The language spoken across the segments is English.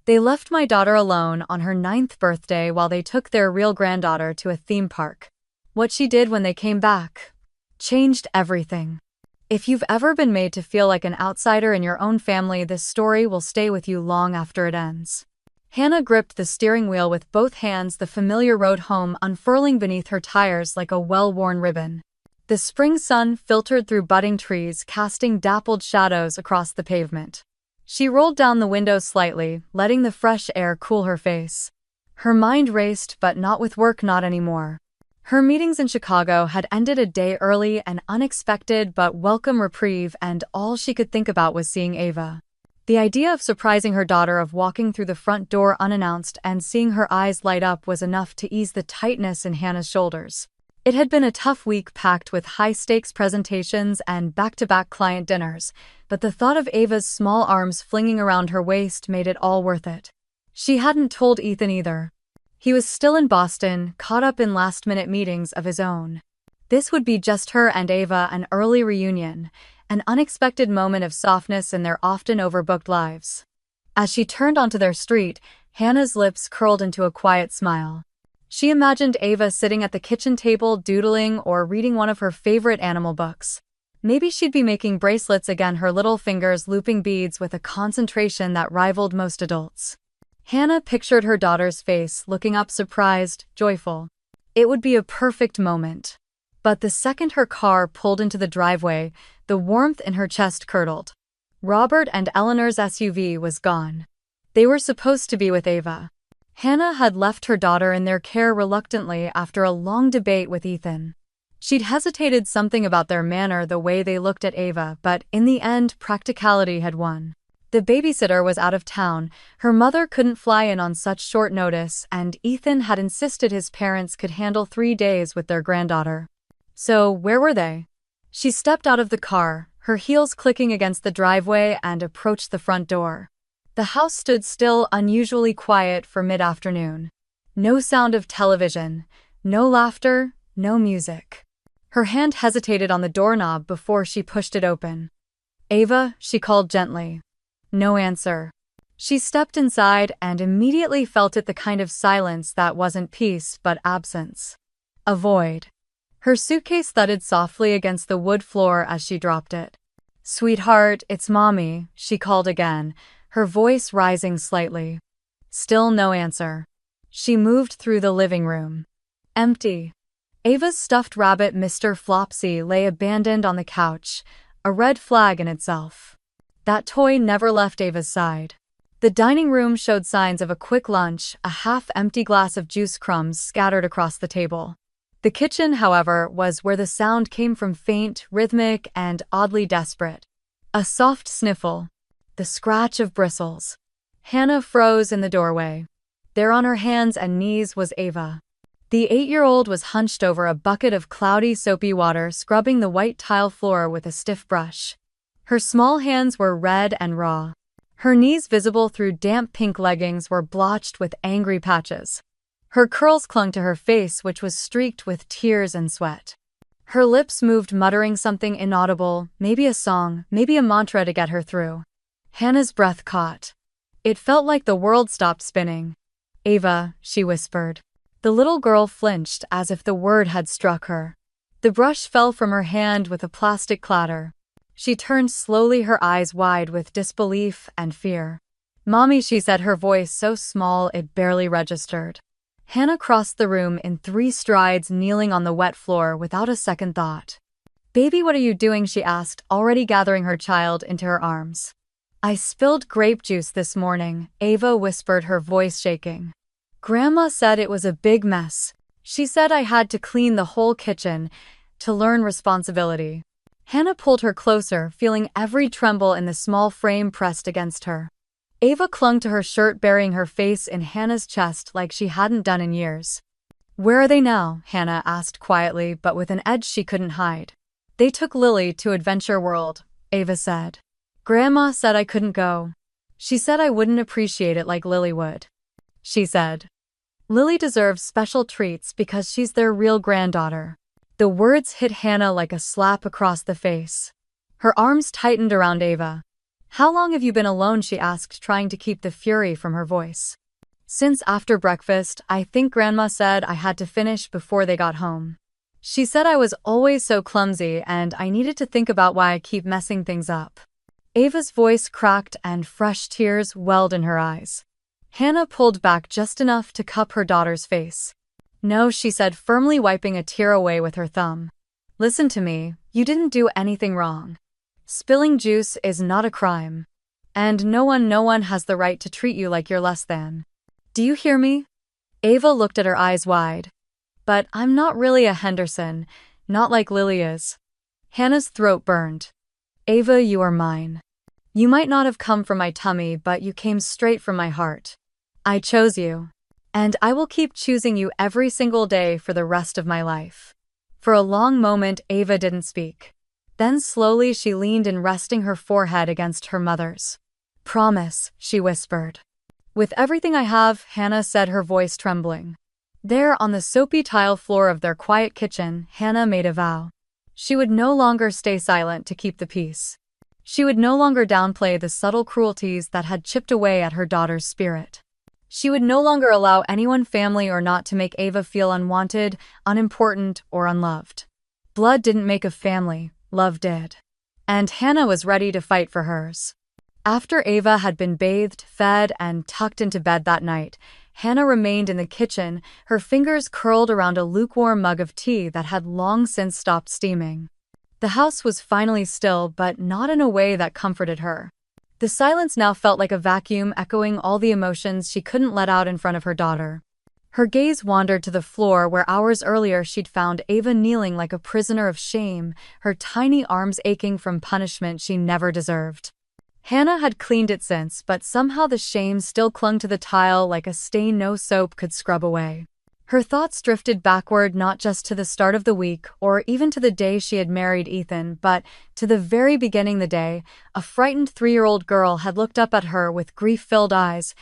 They left my daughter alone on her 9th birthday while they took their real granddaughter to a theme park. What she did when they came back changed everything. If you've ever been made to feel like an outsider in your own family, this story will stay with you long after it ends. Hannah gripped the steering wheel with both hands, the familiar road home unfurling beneath her tires like a well-worn ribbon. The spring sun filtered through budding trees, casting dappled shadows across the pavement. She rolled down the window slightly, letting the fresh air cool her face. Her mind raced, but not with work, not anymore. Her meetings in Chicago had ended a day early, an unexpected but welcome reprieve, and all she could think about was seeing Ava. The idea of surprising her daughter, of walking through the front door unannounced and seeing her eyes light up, was enough to ease the tightness in Hannah's shoulders. It had been a tough week, packed with high-stakes presentations and back-to-back client dinners, but the thought of Ava's small arms flinging around her waist made it all worth it. She hadn't told Ethan either. He was still in Boston, caught up in last-minute meetings of his own. This would be just her and Ava, an early reunion, an unexpected moment of softness in their often overbooked lives. As she turned onto their street, Hannah's lips curled into a quiet smile. She imagined Ava sitting at the kitchen table, doodling or reading one of her favorite animal books. Maybe she'd be making bracelets again, her little fingers looping beads with a concentration that rivaled most adults. Hannah pictured her daughter's face, looking up surprised, joyful. It would be a perfect moment. But the second her car pulled into the driveway, the warmth in her chest curdled. Robert and Eleanor's SUV was gone. They were supposed to be with Ava. Hannah had left her daughter in their care reluctantly after a long debate with Ethan. She'd hesitated, something about their manner, the way they looked at Ava, but in the end, practicality had won. The babysitter was out of town, her mother couldn't fly in on such short notice, and Ethan had insisted his parents could handle 3 days with their granddaughter. So, where were they? She stepped out of the car, her heels clicking against the driveway, and approached the front door. The house stood still, unusually quiet for mid-afternoon. No sound of television, no laughter, no music. Her hand hesitated on the doorknob before she pushed it open. "Ava," she called gently. No answer. She stepped inside and immediately felt it, the kind of silence that wasn't peace but absence. A void. Her suitcase thudded softly against the wood floor as she dropped it. "Sweetheart, it's Mommy," she called again, her voice rising slightly. Still no answer. She moved through the living room. Empty. Ava's stuffed rabbit, Mr. Flopsy, lay abandoned on the couch, a red flag in itself. That toy never left Ava's side. The dining room showed signs of a quick lunch, a half-empty glass of juice crumbs scattered across the table. The kitchen, however, was where the sound came from, faint, rhythmic, and oddly desperate. A soft sniffle. The scratch of bristles. Hannah froze in the doorway. There on her hands and knees was Ava. The 8-year-old was hunched over a bucket of cloudy, soapy water, scrubbing the white tile floor with a stiff brush. Her small hands were red and raw. Her knees, visible through damp pink leggings, were blotched with angry patches. Her curls clung to her face, which was streaked with tears and sweat. Her lips moved, muttering something inaudible, maybe a song, maybe a mantra to get her through. Hannah's breath caught. It felt like the world stopped spinning. "Ava," she whispered. The little girl flinched as if the word had struck her. The brush fell from her hand with a plastic clatter. She turned slowly, her eyes wide with disbelief and fear. "Mommy," she said, her voice so small it barely registered. Hannah crossed the room in 3 strides, kneeling on the wet floor without a second thought. "Baby, what are you doing?" she asked, already gathering her child into her arms. "I spilled grape juice this morning," Ava whispered, her voice shaking. "Grandma said it was a big mess. She said I had to clean the whole kitchen, to learn responsibility." Hannah pulled her closer, feeling every tremble in the small frame pressed against her. Ava clung to her shirt, burying her face in Hannah's chest like she hadn't done in years. "Where are they now?" Hannah asked quietly, but with an edge she couldn't hide. "They took Lily to Adventure World," Ava said. "Grandma said I couldn't go. She said I wouldn't appreciate it like Lily would." She said, "Lily deserves special treats because she's their real granddaughter." The words hit Hannah like a slap across the face. Her arms tightened around Ava. How long have you been alone? She asked, trying to keep the fury from her voice. Since after breakfast. I think Grandma said I had to finish before they got home. She said I was always so clumsy and I needed to think about why I keep messing things up. Ava's voice cracked and fresh tears welled in her eyes. Hannah pulled back just enough to cup her daughter's face. No, she said, firmly wiping a tear away with her thumb. Listen to me, you didn't do anything wrong. Spilling juice is not a crime. And no one has the right to treat you like you're less than. Do you hear me? Ava looked at her eyes wide. But I'm not really a Henderson, not like Lily is. Hannah's throat burned. Ava, you are mine. You might not have come from my tummy, but you came straight from my heart. I chose you. And I will keep choosing you every single day for the rest of my life. For a long moment, Ava didn't speak. Then slowly she leaned in, resting her forehead against her mother's. Promise, she whispered. With everything I have, Hannah said, her voice trembling. There, on the soapy tile floor of their quiet kitchen, Hannah made a vow. She would no longer stay silent to keep the peace. She would no longer downplay the subtle cruelties that had chipped away at her daughter's spirit. She would no longer allow anyone, family or not, to make Ava feel unwanted, unimportant, or unloved. Blood didn't make a family, love did. And Hannah was ready to fight for hers. After Ava had been bathed, fed, and tucked into bed that night, Hannah remained in the kitchen, her fingers curled around a lukewarm mug of tea that had long since stopped steaming. The house was finally still, but not in a way that comforted her. The silence now felt like a vacuum, echoing all the emotions she couldn't let out in front of her daughter. Her gaze wandered to the floor where hours earlier she'd found Ava kneeling like a prisoner of shame, her tiny arms aching from punishment she never deserved. Hannah had cleaned it since, but somehow the shame still clung to the tile like a stain no soap could scrub away. Her thoughts drifted backward, not just to the start of the week or even to the day she had married Ethan, but to the very beginning. The day a frightened 3-year-old girl had looked up at her with grief-filled eyes,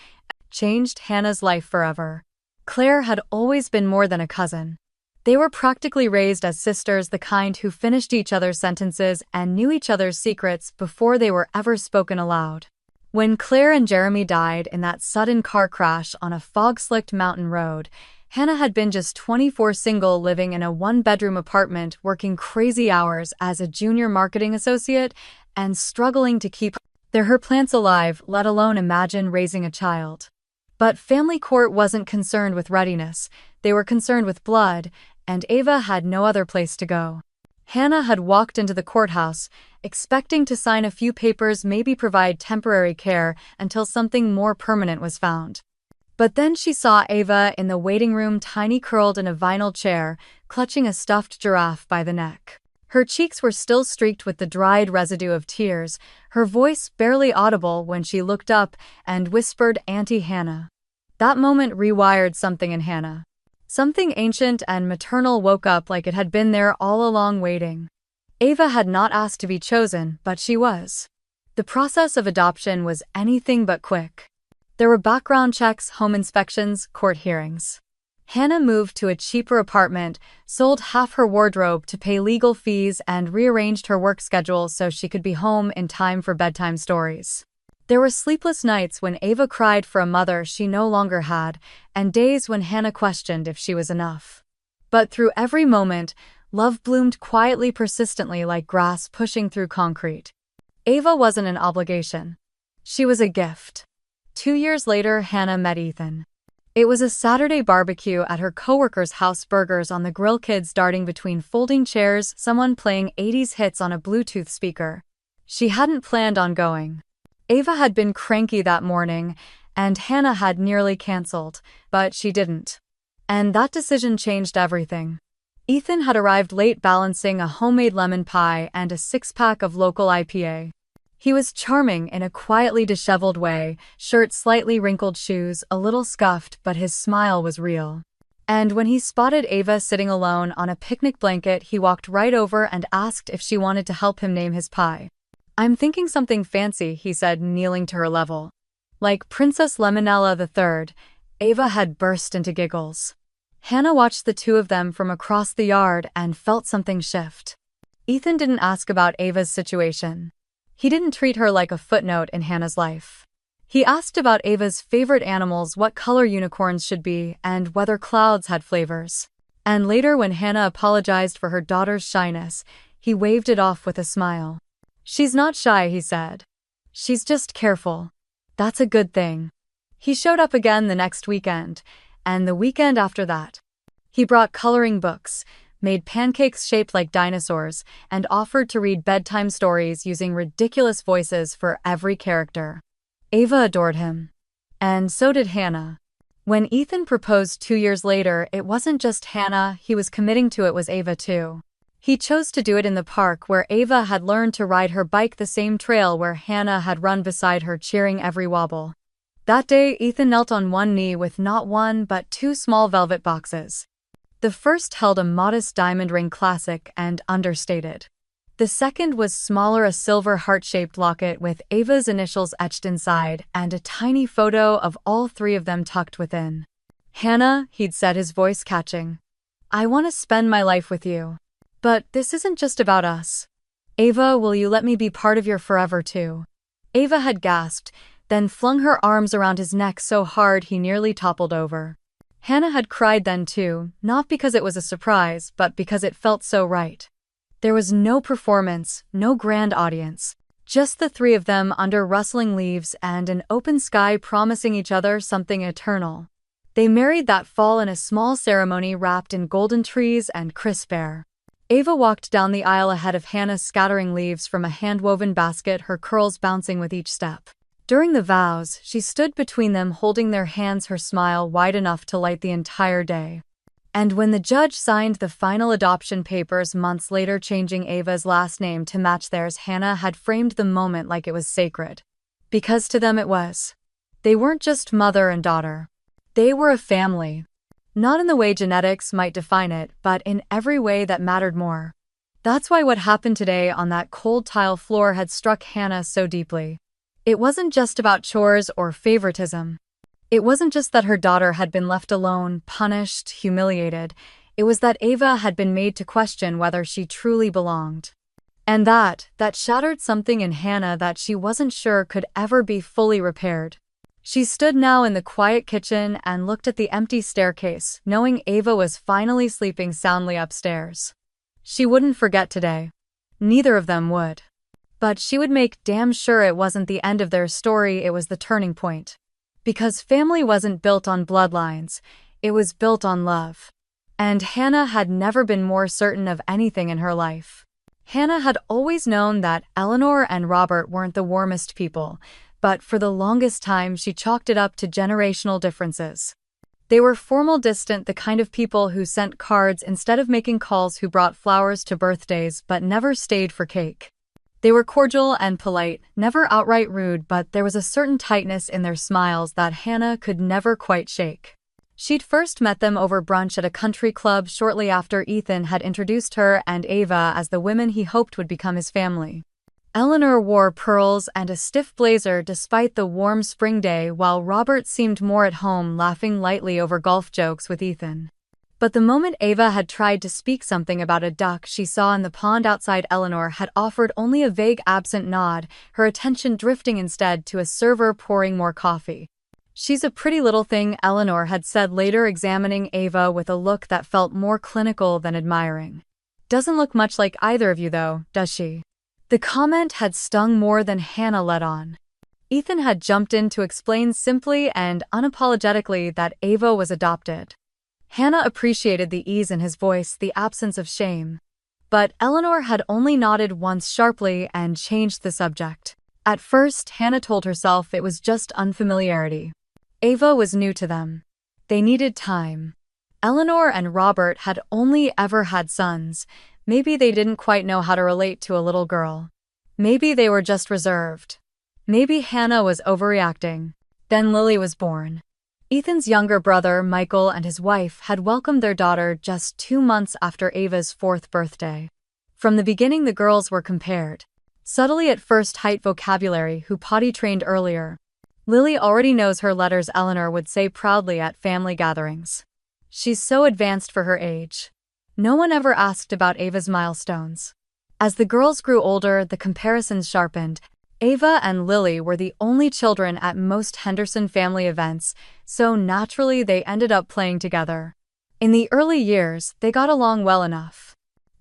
changed Hannah's life forever. Claire had always been more than a cousin. They were practically raised as sisters, the kind who finished each other's sentences and knew each other's secrets before they were ever spoken aloud. When Claire and Jeremy died in that sudden car crash on a fog-slicked mountain road, Hannah had been just 24, single, living in a 1-bedroom apartment, working crazy hours as a junior marketing associate and struggling to keep her plants alive, let alone imagine raising a child. But family court wasn't concerned with readiness, they were concerned with blood, and Ava had no other place to go. Hannah had walked into the courthouse, expecting to sign a few papers, maybe provide temporary care until something more permanent was found. But then she saw Ava in the waiting room, tiny, curled in a vinyl chair, clutching a stuffed giraffe by the neck. Her cheeks were still streaked with the dried residue of tears, her voice barely audible when she looked up and whispered, "Auntie Hannah." That moment rewired something in Hannah. Something ancient and maternal woke up like it had been there all along, waiting. Ava had not asked to be chosen, but she was. The process of adoption was anything but quick. There were background checks, home inspections, court hearings. Hannah moved to a cheaper apartment, sold half her wardrobe to pay legal fees, and rearranged her work schedule so she could be home in time for bedtime stories. There were sleepless nights when Ava cried for a mother she no longer had, and days when Hannah questioned if she was enough. But through every moment, love bloomed quietly, persistently, like grass pushing through concrete. Ava wasn't an obligation. She was a gift. 2 years later, Hannah met Ethan. It was a Saturday barbecue at her coworker's house, burgers on the grill, kids darting between folding chairs, someone playing 80s hits on a Bluetooth speaker. She hadn't planned on going. Ava had been cranky that morning, and Hannah had nearly canceled, but she didn't. And that decision changed everything. Ethan had arrived late, balancing a homemade lemon pie and a 6-pack of local IPA. He was charming in a quietly disheveled way, shirt slightly wrinkled, shoes a little scuffed, but his smile was real. And when he spotted Ava sitting alone on a picnic blanket, he walked right over and asked if she wanted to help him name his pie. "I'm thinking something fancy," he said, kneeling to her level. Like Princess Lemonella III, Ava had burst into giggles. Hannah watched the two of them from across the yard and felt something shift. Ethan didn't ask about Ava's situation. He didn't treat her like a footnote in Hannah's life. He asked about Ava's favorite animals, what color unicorns should be, and whether clouds had flavors. And later, when Hannah apologized for her daughter's shyness, he waved it off with a smile. "She's not shy," he said. "She's just careful. That's a good thing." He showed up again the next weekend, and the weekend after that. He brought coloring books, made pancakes shaped like dinosaurs, and offered to read bedtime stories using ridiculous voices for every character. Ava adored him. And so did Hannah. When Ethan proposed 2 years later, it wasn't just Hannah he was committing to, it was Ava too. He chose to do it in the park where Ava had learned to ride her bike, the same trail where Hannah had run beside her, cheering every wobble. That day, Ethan knelt on one knee with not one but 2 small velvet boxes. The first held a modest diamond ring, classic and understated. The second was smaller, a silver heart-shaped locket with Ava's initials etched inside and a tiny photo of all 3 of them tucked within. "Hannah," he'd said, his voice catching, "I want to spend my life with you. But this isn't just about us. Ava, will you let me be part of your forever too?" Ava had gasped, then flung her arms around his neck so hard he nearly toppled over. Hannah had cried then too, not because it was a surprise, but because it felt so right. There was no performance, no grand audience. Just the 3 of them under rustling leaves and an open sky, promising each other something eternal. They married that fall in a small ceremony wrapped in golden trees and crisp air. Ava walked down the aisle ahead of Hannah, scattering leaves from a hand-woven basket, her curls bouncing with each step. During the vows, she stood between them, holding their hands, her smile wide enough to light the entire day. And when the judge signed the final adoption papers months later, changing Ava's last name to match theirs, Hannah had framed the moment like it was sacred. Because to them it was. They weren't just mother and daughter. They were a family. Not in the way genetics might define it, but in every way that mattered more. That's why what happened today on that cold tile floor had struck Hannah so deeply. It wasn't just about chores or favoritism. It wasn't just that her daughter had been left alone, punished, humiliated. It was that Ava had been made to question whether she truly belonged. And that shattered something in Hannah that she wasn't sure could ever be fully repaired. She stood now in the quiet kitchen and looked at the empty staircase, knowing Ava was finally sleeping soundly upstairs. She wouldn't forget today. Neither of them would. But she would make damn sure it wasn't the end of their story, it was the turning point. Because family wasn't built on bloodlines, it was built on love. And Hannah had never been more certain of anything in her life. Hannah had always known that Eleanor and Robert weren't the warmest people, but for the longest time she chalked it up to generational differences. They were formal, distant, the kind of people who sent cards instead of making calls, who brought flowers to birthdays but never stayed for cake. They were cordial and polite, never outright rude, but there was a certain tightness in their smiles that Hannah could never quite shake. She'd first met them over brunch at a country club shortly after Ethan had introduced her and Ava as the women he hoped would become his family. Eleanor wore pearls and a stiff blazer despite the warm spring day, while Robert seemed more at home, laughing lightly over golf jokes with Ethan. But the moment Ava had tried to speak something about a duck she saw in the pond outside, Eleanor had offered only a vague, absent nod, her attention drifting instead to a server pouring more coffee. "She's a pretty little thing," Eleanor had said later, examining Ava with a look that felt more clinical than admiring. "Doesn't look much like either of you though, does she?" The comment had stung more than Hannah let on. Ethan had jumped in to explain simply and unapologetically that Ava was adopted. Hannah appreciated the ease in his voice, the absence of shame. But Eleanor had only nodded once sharply and changed the subject. At first, Hannah told herself it was just unfamiliarity. Ava was new to them. They needed time. Eleanor and Robert had only ever had sons. Maybe they didn't quite know how to relate to a little girl. Maybe they were just reserved. Maybe Hannah was overreacting. Then Lily was born. Ethan's younger brother, Michael, and his wife had welcomed their daughter just 2 months after Ava's 4th birthday. From the beginning, the girls were compared. Subtly at first, height, vocabulary, who potty trained earlier. Lily already knows her letters, Eleanor would say proudly at family gatherings. She's so advanced for her age. No one ever asked about Ava's milestones. As the girls grew older, the comparisons sharpened. Ava and Lily were the only children at most Henderson family events, so naturally they ended up playing together. In the early years, they got along well enough.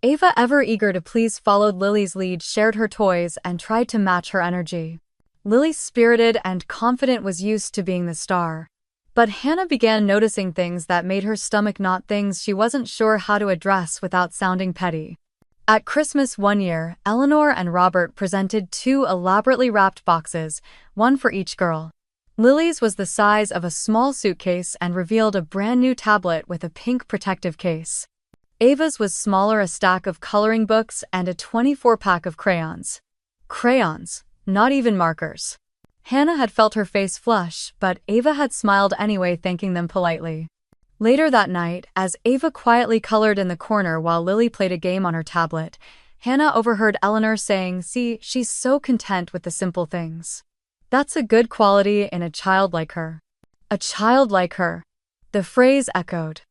Ava, ever eager to please, followed Lily's lead, shared her toys, and tried to match her energy. Lily, spirited and confident, was used to being the star. But Hannah began noticing things that made her stomach knot, things she wasn't sure how to address without sounding petty. At Christmas one year, Eleanor and Robert presented 2 elaborately wrapped boxes, one for each girl. Lily's was the size of a small suitcase and revealed a brand new tablet with a pink protective case. Ava's was smaller, a stack of coloring books and a 24-pack of crayons. Crayons, not even markers. Hannah had felt her face flush, but Ava had smiled anyway, thanking them politely. Later that night, as Ava quietly colored in the corner while Lily played a game on her tablet, Hannah overheard Eleanor saying, "See, she's so content with the simple things. That's a good quality in a child like her." A child like her. The phrase echoed.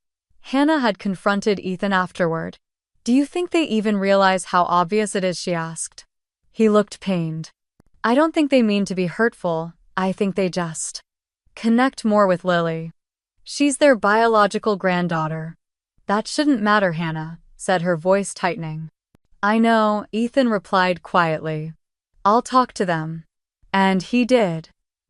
Hannah had confronted Ethan afterward. "Do you think they even realize how obvious it is?" she asked. He looked pained. "I don't think they mean to be hurtful, I think they just connect more with Lily. She's their biological granddaughter." "That shouldn't matter," Hannah said, her voice tightening. "I know," Ethan replied quietly. "I'll talk to them." And he did.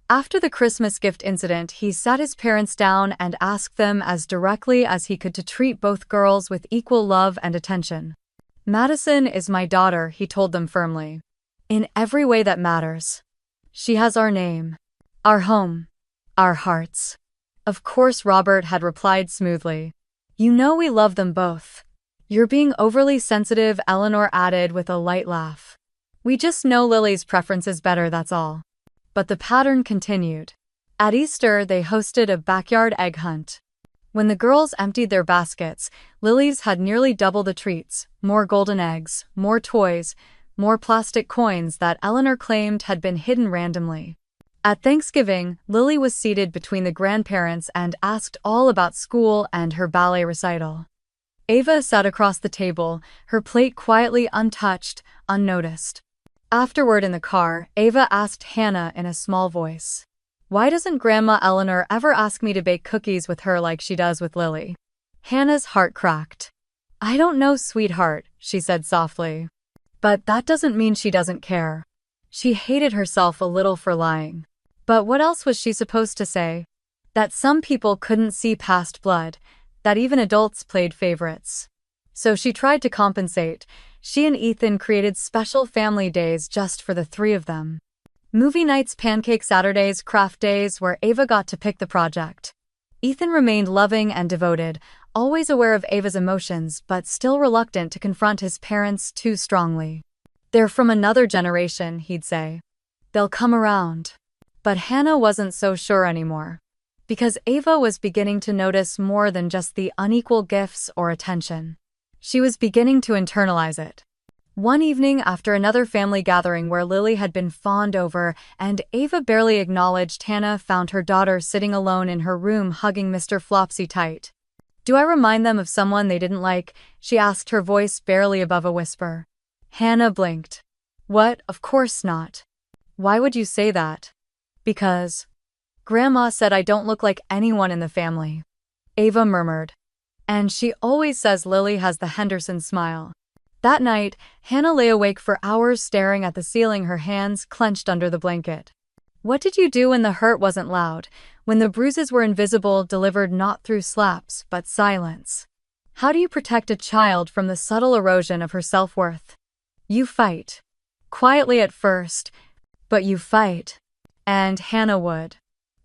After the Christmas gift incident, he sat his parents down and asked them as directly as he could to treat both girls with equal love and attention. "Madison is my daughter," he told them firmly. "In every way that matters. She has our name, our home, our hearts." "Of course," Robert had replied smoothly. "You know we love them both." "You're being overly sensitive," Eleanor added with a light laugh. "We just know Lily's preferences better, that's all." But the pattern continued. At Easter, they hosted a backyard egg hunt. When the girls emptied their baskets, Lily's had nearly double the treats: more golden eggs, more toys, more plastic coins that Eleanor claimed had been hidden randomly. At Thanksgiving, Lily was seated between the grandparents and asked all about school and her ballet recital. Ava sat across the table, her plate quietly untouched, unnoticed. Afterward in the car, Ava asked Hannah in a small voice, "Why doesn't Grandma Eleanor ever ask me to bake cookies with her like she does with Lily?" Hannah's heart cracked. "I don't know, sweetheart," she said softly. "But that doesn't mean she doesn't care." She hated herself a little for lying. But what else was she supposed to say? That some people couldn't see past blood, that even adults played favorites. So she tried to compensate. She and Ethan created special family days just for the 3 of them. Movie nights, pancake Saturdays, craft days where Ava got to pick the project. Ethan remained loving and devoted, always aware of Ava's emotions but still reluctant to confront his parents too strongly. "They're from another generation," he'd say. "They'll come around." But Hannah wasn't so sure anymore. Because Ava was beginning to notice more than just the unequal gifts or attention. She was beginning to internalize it. One evening after another family gathering where Lily had been fawned over and Ava barely acknowledged, Hannah found her daughter sitting alone in her room hugging Mr. Flopsy tight. "Do I remind them of someone they didn't like?" she asked, her voice barely above a whisper. Hannah blinked. "What? Of course not. Why would you say that?" "Because Grandma said I don't look like anyone in the family," Ava murmured. "And she always says Lily has the Henderson smile." That night, Hannah lay awake for hours staring at the ceiling, her hands clenched under the blanket. What did you do when the hurt wasn't loud, when the bruises were invisible, delivered not through slaps but silence? How do you protect a child from the subtle erosion of her self-worth? You fight. Quietly at first, but you fight. And Hannah would.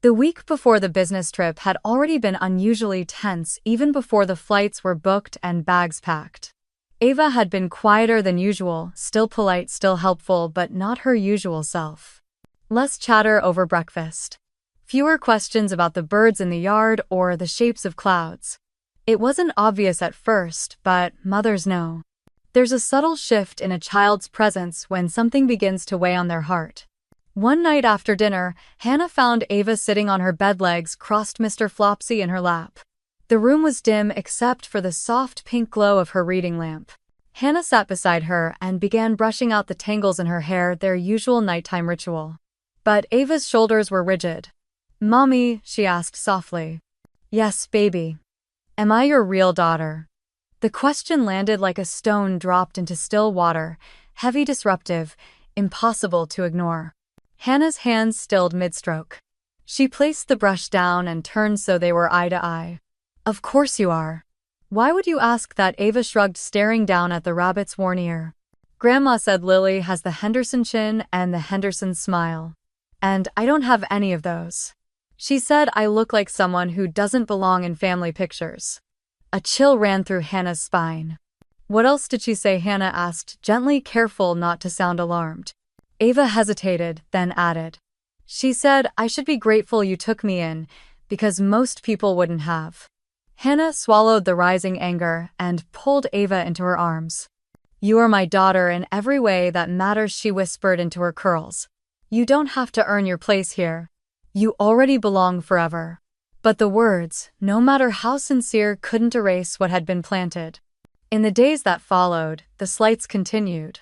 The week before the business trip had already been unusually tense, even before the flights were booked and bags packed. Ava had been quieter than usual, still polite, still helpful, but not her usual self. Less chatter over breakfast. Fewer questions about the birds in the yard or the shapes of clouds. It wasn't obvious at first, but mothers know. There's a subtle shift in a child's presence when something begins to weigh on their heart. One night after dinner, Hannah found Ava sitting on her bed, legs crossed, Mr. Flopsy in her lap. The room was dim except for the soft pink glow of her reading lamp. Hannah sat beside her and began brushing out the tangles in her hair, their usual nighttime ritual. But Ava's shoulders were rigid. "Mommy," she asked softly. "Yes, baby. Am I your real daughter?" The question landed like a stone dropped into still water, heavy, disruptive, impossible to ignore. Hannah's hands stilled mid-stroke. She placed the brush down and turned so they were eye to eye. "Of course you are. Why would you ask that?" Ava shrugged, staring down at the rabbit's worn ear. "Grandma said Lily has the Henderson chin and the Henderson smile. And I don't have any of those. She said I look like someone who doesn't belong in family pictures." A chill ran through Hannah's spine. "What else did she say?" Hannah asked, gently, careful not to sound alarmed. Ava hesitated, then added, "She said I should be grateful you took me in, because most people wouldn't have." Hannah swallowed the rising anger and pulled Ava into her arms. "You are my daughter in every way that matters," she whispered into her curls. "You don't have to earn your place here. You already belong forever." But the words, no matter how sincere, couldn't erase what had been planted. In the days that followed, the slights continued.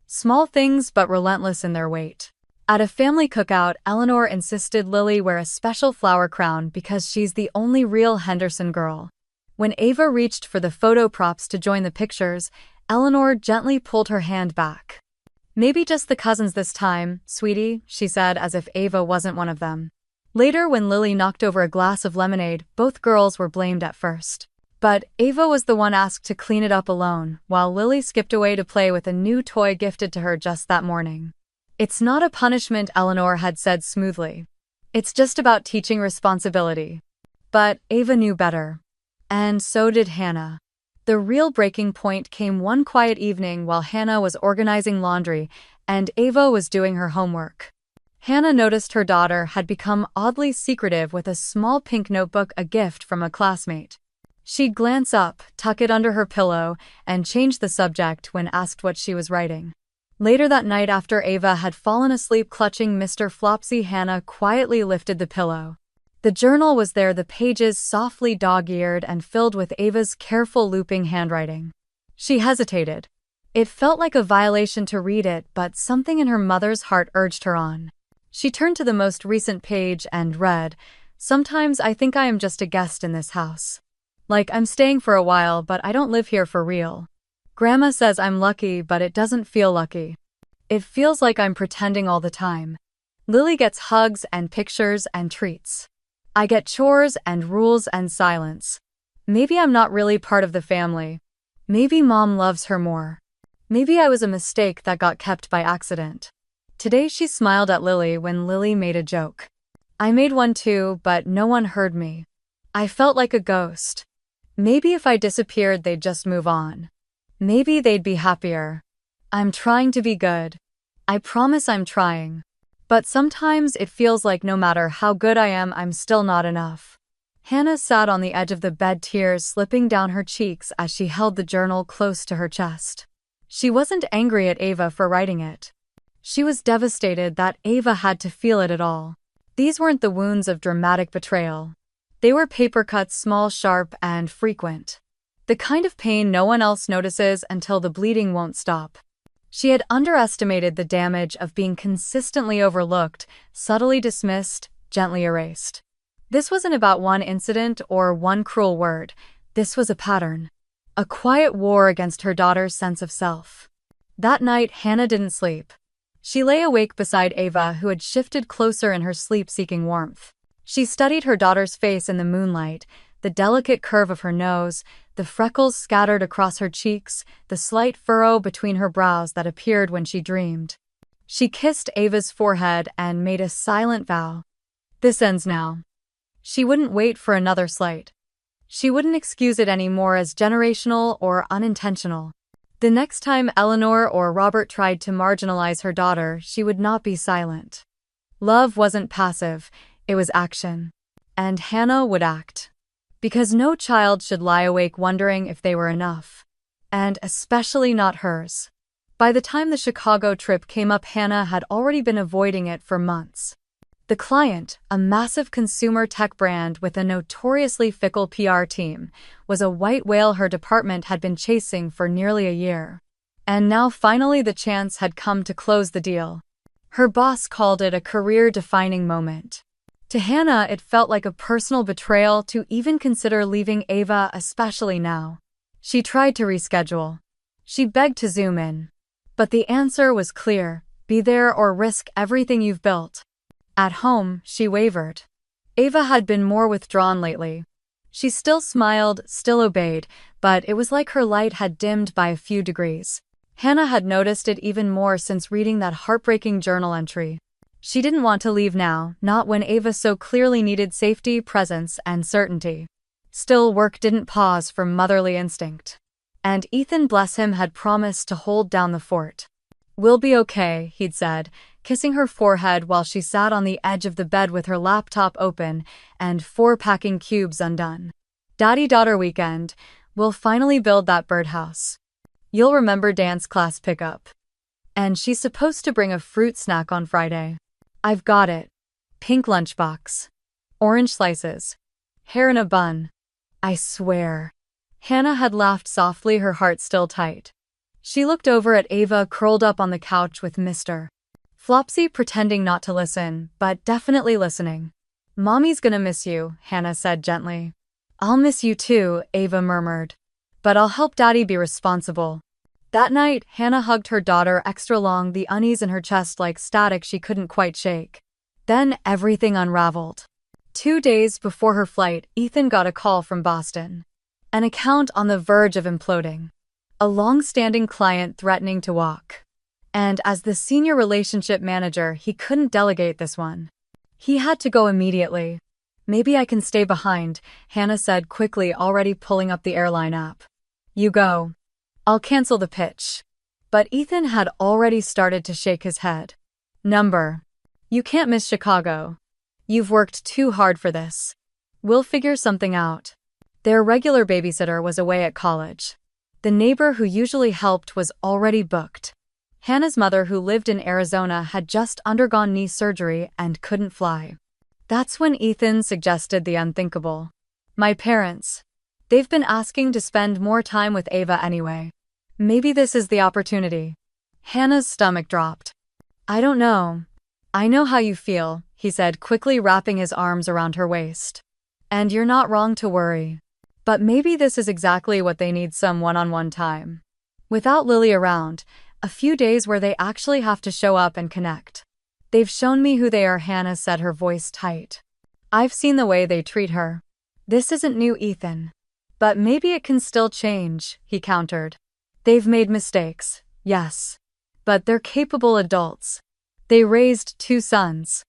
Small things but relentless in their weight. At a family cookout, Eleanor insisted Lily wear a special flower crown because she's the only real Henderson girl. When Ava reached for the photo props to join the pictures, Eleanor gently pulled her hand back. "Maybe just the cousins this time, sweetie," she said, as if Ava wasn't one of them. Later, when Lily knocked over a glass of lemonade, both girls were blamed at first. But Ava was the one asked to clean it up alone, while Lily skipped away to play with a new toy gifted to her just that morning. "It's not a punishment," Eleanor had said smoothly. "It's just about teaching responsibility." But Ava knew better. And so did Hannah. The real breaking point came one quiet evening while Hannah was organizing laundry and Ava was doing her homework. Hannah noticed her daughter had become oddly secretive with a small pink notebook, a gift from a classmate. She'd glance up, tuck it under her pillow, and change the subject when asked what she was writing. Later that night, after Ava had fallen asleep clutching Mr. Flopsy, Hannah quietly lifted the pillow. The journal was there, the pages softly dog-eared and filled with Ava's careful looping handwriting. She hesitated. It felt like a violation to read it, but something in her mother's heart urged her on. She turned to the most recent page and read, "Sometimes I think I am just a guest in this house. Like I'm staying for a while, but I don't live here for real. Grandma says I'm lucky, but it doesn't feel lucky. It feels like I'm pretending all the time. Lily gets hugs and pictures and treats. I get chores and rules and silence. Maybe I'm not really part of the family. Maybe Mom loves her more. Maybe I was a mistake that got kept by accident." Today she smiled at Lily when Lily made a joke. "I made one too, but no one heard me. I felt like a ghost. Maybe if I disappeared they'd just move on. Maybe they'd be happier. I'm trying to be good. I promise I'm trying. But sometimes it feels like no matter how good I am, I'm still not enough." Hannah sat on the edge of the bed, tears slipping down her cheeks as she held the journal close to her chest. She wasn't angry at Ava for writing it. She was devastated that Ava had to feel it at all. These weren't the wounds of dramatic betrayal. They were paper cuts, small, sharp, and frequent. The kind of pain no one else notices until the bleeding won't stop. She had underestimated the damage of being consistently overlooked, subtly dismissed, gently erased. This wasn't about one incident or one cruel word. This was a pattern. A quiet war against her daughter's sense of self. That night, Hannah didn't sleep. She lay awake beside Ava, who had shifted closer in her sleep, seeking warmth. She studied her daughter's face in the moonlight, the delicate curve of her nose, the freckles scattered across her cheeks, the slight furrow between her brows that appeared when she dreamed. She kissed Ava's forehead and made a silent vow. This ends now. She wouldn't wait for another slight. She wouldn't excuse it anymore as generational or unintentional. The next time Eleanor or Robert tried to marginalize her daughter, she would not be silent. Love wasn't passive, it was action. And Hannah would act. Because no child should lie awake wondering if they were enough. And especially not hers. By the time the Chicago trip came up, Hannah had already been avoiding it for months. The client, a massive consumer tech brand with a notoriously fickle PR team, was a white whale her department had been chasing for nearly a year. And now finally the chance had come to close the deal. Her boss called it a career-defining moment. To Hannah, it felt like a personal betrayal to even consider leaving Ava, especially now. She tried to reschedule. She begged to zoom in. But the answer was clear: be there or risk everything you've built. At home, she wavered. Ava had been more withdrawn lately. She still smiled, still obeyed, but it was like her light had dimmed by a few degrees. Hannah had noticed it even more since reading that heartbreaking journal entry. She didn't want to leave now, not when Ava so clearly needed safety, presence, and certainty. Still, work didn't pause for motherly instinct. And Ethan, bless him, had promised to hold down the fort. "We'll be okay," he'd said, kissing her forehead while she sat on the edge of the bed with her laptop open and 4 packing cubes undone. "Daddy-daughter weekend, we'll finally build that birdhouse. You'll remember dance class pickup. And she's supposed to bring a fruit snack on Friday. I've got it. Pink lunchbox. Orange slices. Hair in a bun. I swear." Hannah had laughed softly, her heart still tight. She looked over at Ava curled up on the couch with Mr. Flopsy, pretending not to listen, but definitely listening. "Mommy's gonna miss you," Hannah said gently. "I'll miss you too," Ava murmured. "But I'll help Daddy be responsible." That night, Hannah hugged her daughter extra long, the unease in her chest like static she couldn't quite shake. Then everything unraveled. 2 days before her flight, Ethan got a call from Boston. An account on the verge of imploding. A long-standing client threatening to walk. And as the senior relationship manager, he couldn't delegate this one. He had to go immediately. "Maybe I can stay behind," Hannah said quickly, already pulling up the airline app. "You go. I'll cancel the pitch." But Ethan had already started to shake his head. "You can't miss Chicago. You've worked too hard for this. We'll figure something out." Their regular babysitter was away at college. The neighbor who usually helped was already booked. Hannah's mother, who lived in Arizona, had just undergone knee surgery and couldn't fly. That's when Ethan suggested the unthinkable. "My parents. They've been asking to spend more time with Ava anyway. Maybe this is the opportunity." Hannah's stomach dropped. "I don't know. I know how you feel," he said, quickly wrapping his arms around her waist. "And you're not wrong to worry. But maybe this is exactly what they need, some one-on-one time. Without Lily around, a few days where they actually have to show up and connect. They've shown me who they are," Hannah said, her voice tight. "I've seen the way they treat her. This isn't new, Ethan. But maybe it can still change," he countered. "They've made mistakes, yes. But they're capable adults. They raised 2 sons.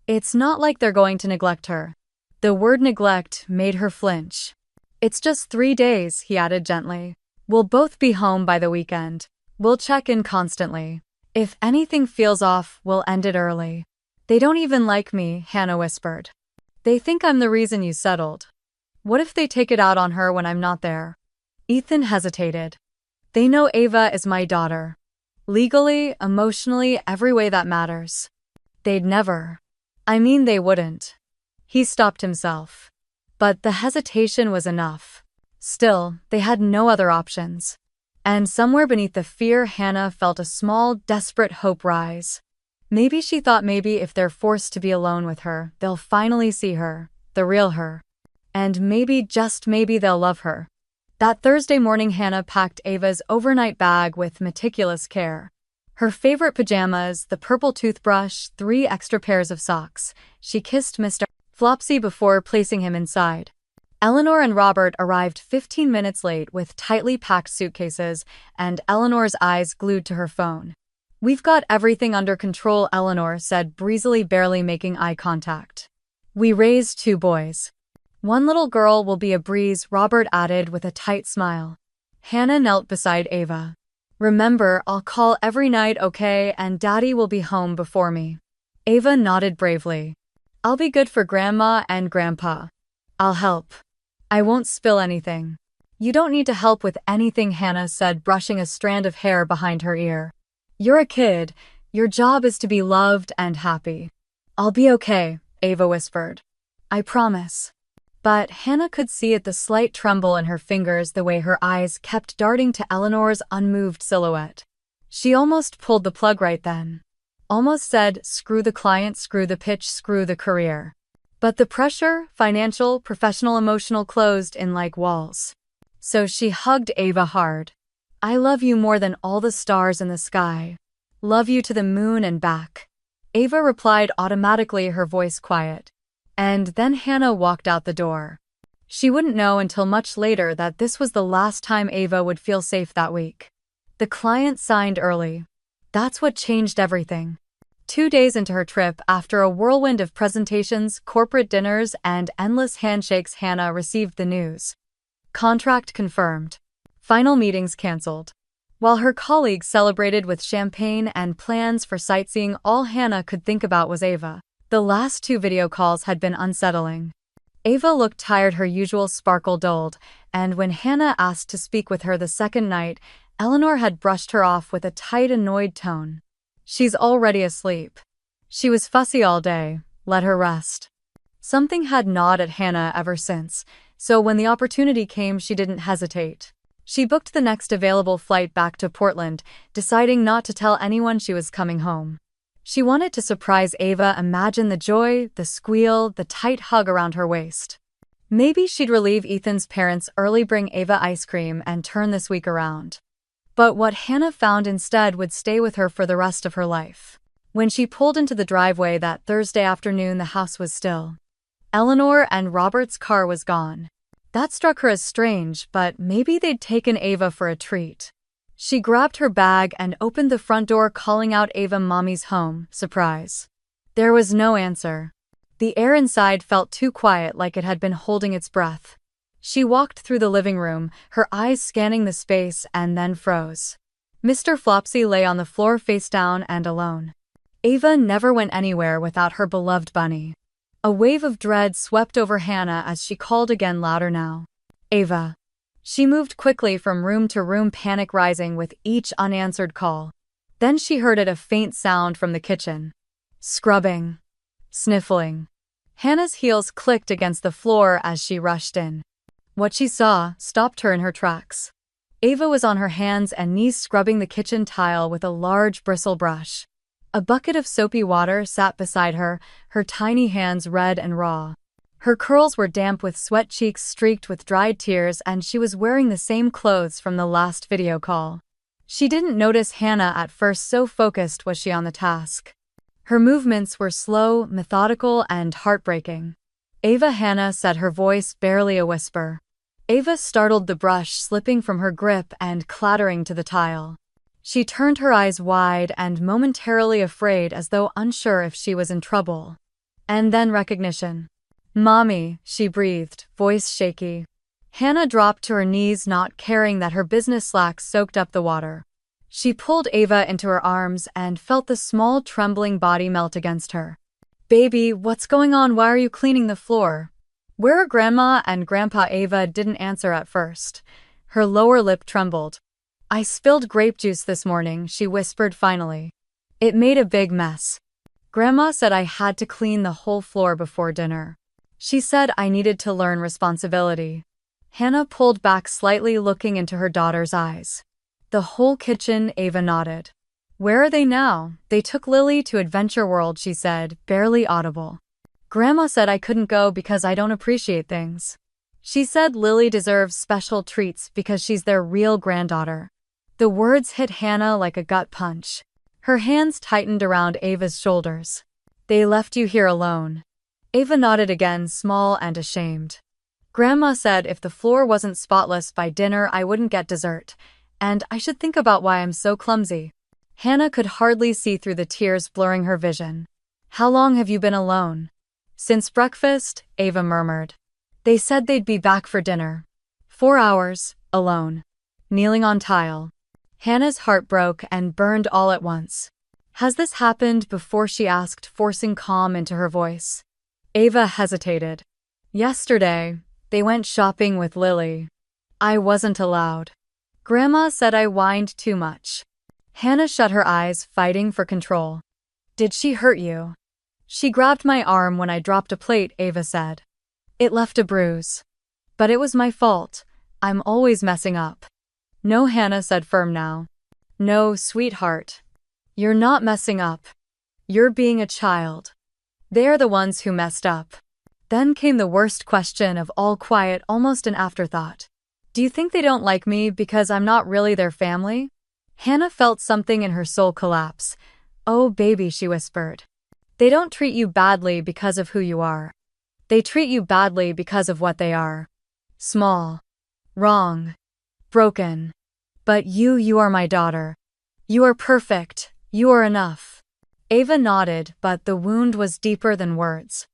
It's not like they're going to neglect her." The word neglect made her flinch. "It's just 3 days," he added gently. "We'll both be home by the weekend. We'll check in constantly. If anything feels off, we'll end it early." "They don't even like me," Hannah whispered. "They think I'm the reason you settled. What if they take it out on her when I'm not there?" Ethan hesitated. "They know Ava is my daughter. Legally, emotionally, every way that matters. They'd never. I mean, they wouldn't." He stopped himself. But the hesitation was enough. Still, they had no other options. And somewhere beneath the fear, Hannah felt a small, desperate hope rise. Maybe, she thought, maybe if they're forced to be alone with her, they'll finally see her, the real her. And maybe, just maybe, they'll love her. That Thursday morning, Hannah packed Ava's overnight bag with meticulous care. Her favorite pajamas, the purple toothbrush, 3 extra pairs of socks. She kissed Mr. Flopsy before placing him inside. Eleanor and Robert arrived 15 minutes late with tightly packed suitcases, and Eleanor's eyes glued to her phone. "We've got everything under control," Eleanor said breezily, barely making eye contact. "We raised 2 boys. 1 little girl will be a breeze," Robert added with a tight smile. Hannah knelt beside Ava. "Remember, I'll call every night, okay, and Daddy will be home before me." Ava nodded bravely. "I'll be good for Grandma and Grandpa. I'll help. I won't spill anything." "You don't need to help with anything," Hannah said, brushing a strand of hair behind her ear. "You're a kid. Your job is to be loved and happy. I'll be okay, Ava whispered. I promise. But Hannah could see the slight tremble in her fingers the way her eyes kept darting to Eleanor's unmoved silhouette. She almost pulled the plug right then. Almost said, screw the client, screw the pitch, screw the career. But the pressure, financial, professional, emotional, closed in like walls. So she hugged Ava hard. I love you more than all the stars in the sky. Love you to the moon and back. Ava replied automatically, her voice quiet. And then Hannah walked out the door. She wouldn't know until much later that this was the last time Ava would feel safe that week. The client signed early. That's what changed everything. 2 days into her trip, after a whirlwind of presentations, corporate dinners, and endless handshakes, Hannah received the news. Contract confirmed. Final meetings cancelled. While her colleagues celebrated with champagne and plans for sightseeing, all Hannah could think about was Ava. The last 2 video calls had been unsettling. Ava looked tired, her usual sparkle dulled, and when Hannah asked to speak with her the second night, Eleanor had brushed her off with a tight, annoyed tone. She's already asleep. She was fussy all day, let her rest. Something had gnawed at Hannah ever since, so when the opportunity came, she didn't hesitate. She booked the next available flight back to Portland, deciding not to tell anyone she was coming home. She wanted to surprise Ava, imagine the joy, the squeal, the tight hug around her waist. Maybe she'd relieve Ethan's parents early, bring Ava ice cream, and turn this week around. But what Hannah found instead would stay with her for the rest of her life. When she pulled into the driveway that Thursday afternoon, the house was still. Eleanor and Robert's car was gone. That struck her as strange, but maybe they'd taken Ava for a treat. She grabbed her bag and opened the front door, calling out, Ava, Mommy's home, surprise. There was no answer. The air inside felt too quiet, like it had been holding its breath. She walked through the living room, her eyes scanning the space, and then froze. Mr. Flopsy lay on the floor face down and alone. Ava never went anywhere without her beloved bunny. A wave of dread swept over Hannah as she called again, louder now. Ava. She moved quickly from room to room, panic rising with each unanswered call. Then she heard a faint sound from the kitchen. Scrubbing. Sniffling. Hannah's heels clicked against the floor as she rushed in. What she saw stopped her in her tracks. Ava was on her hands and knees scrubbing the kitchen tile with a large bristle brush. A bucket of soapy water sat beside her, her tiny hands red and raw. Her curls were damp with sweat, cheeks streaked with dried tears, and she was wearing the same clothes from the last video call. She didn't notice Hannah at first, so focused was she on the task. Her movements were slow, methodical, and heartbreaking. Ava, Hannah said, her voice barely a whisper. Ava startled, the brush slipping from her grip and clattering to the tile. She turned her eyes wide and momentarily afraid, as though unsure if she was in trouble. And then recognition. Mommy, she breathed, voice shaky. Hannah dropped to her knees, not caring that her business slacks soaked up the water. She pulled Ava into her arms and felt the small, trembling body melt against her. Baby, what's going on? Why are you cleaning the floor? Where are Grandma and Grandpa? Ava didn't answer at first. Her lower lip trembled. I spilled grape juice this morning, she whispered finally. It made a big mess. Grandma said I had to clean the whole floor before dinner. She said I needed to learn responsibility. Hannah pulled back slightly, looking into her daughter's eyes. The whole kitchen, Ava nodded. Where are they now? They took Lily to Adventure World, she said, barely audible. Grandma said I couldn't go because I don't appreciate things. She said Lily deserves special treats because she's their real granddaughter. The words hit Hannah like a gut punch. Her hands tightened around Ava's shoulders. They left you here alone. Ava nodded again, small and ashamed. Grandma said if the floor wasn't spotless by dinner, I wouldn't get dessert, and I should think about why I'm so clumsy. Hannah could hardly see through the tears blurring her vision. How long have you been alone? Since breakfast, Ava murmured. They said they'd be back for dinner. 4 hours, alone. Kneeling on tile. Hannah's heart broke and burned all at once. Has this happened before? She asked, forcing calm into her voice. Ava hesitated. Yesterday, they went shopping with Lily. I wasn't allowed. Grandma said I whined too much. Hannah shut her eyes, fighting for control. Did she hurt you? She grabbed my arm when I dropped a plate, Ava said. It left a bruise. But it was my fault. I'm always messing up. No, Hannah said, firm now. No, sweetheart. You're not messing up. You're being a child. They're the ones who messed up. Then came the worst question of all, quiet, almost an afterthought. Do you think they don't like me because I'm not really their family? Hannah felt something in her soul collapse. Oh, baby, she whispered. They don't treat you badly because of who you are. They treat you badly because of what they are. Small. Wrong. Broken. But you are my daughter. You are perfect. You are enough. Ava nodded, but the wound was deeper than words.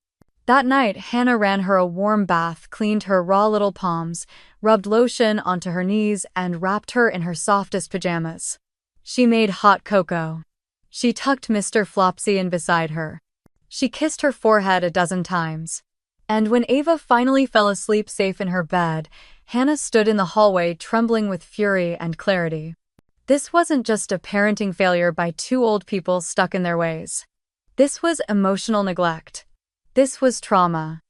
That night, Hannah ran her a warm bath, cleaned her raw little palms, rubbed lotion onto her knees, and wrapped her in her softest pajamas. She made hot cocoa. She tucked Mr. Flopsy in beside her. She kissed her forehead a dozen times. And when Ava finally fell asleep safe in her bed, Hannah stood in the hallway trembling with fury and clarity. This wasn't just a parenting failure by two old people stuck in their ways. This was emotional neglect. This was trauma.